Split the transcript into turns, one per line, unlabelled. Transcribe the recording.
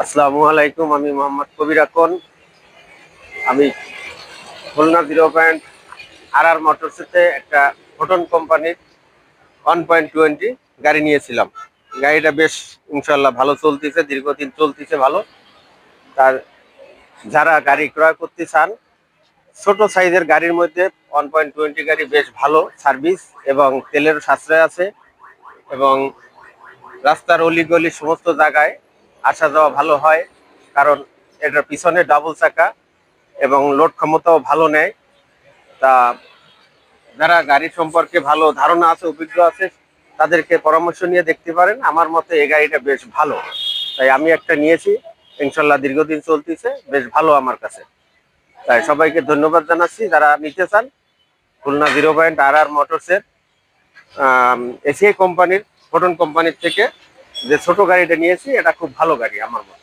আসসালামু আলাইকুম। আমি মোহাম্মদ কবির আকন। আমি খুলনা 0.RR মোটরসে একটা ফোটন কোম্পানির 1.20 গাড়ি নিয়েছিলাম। গাড়িটা বেশ ইনশাল্লাহ ভালো চলতেছে, দীর্ঘদিন চলতেছে ভালো। তার যারা গাড়ি ক্রয় করতে চান, ছোট সাইজের গাড়ির মধ্যে 1.20 গাড়ি বেশ ভালো সার্ভিস এবং তেলের সাশ্রয় আছে এবং রাস্তার অলিগলি সমস্ত জায়গায় আসা যাওয়া ভালো হয়, কারণ এটার পিছনে ডাবল চাকা এবং লোড ক্ষমতাও ভালো নেয়। তা যারা গাড়ি সম্পর্কে ভালো ধারণা আছে, অভিজ্ঞ আছে, তাদেরকে পরামর্শ নিয়ে দেখতে পারেন। আমার মতে এই গাড়িটা বেশ ভালো, তাই আমি একটা নিয়েছি। ইনশাল্লাহ দীর্ঘদিন চলতেছে, বেশ ভালো আমার কাছে। তাই সবাইকে ধন্যবাদ জানাচ্ছি যারা নিতে চান। খুলনা 0.RR মোটরসের এসিআই কোম্পানির, ফোটন কোম্পানির থেকে যে ছোট গাড়িটা নিয়েছি, এটা খুব ভালো গাড়ি আমার মতে।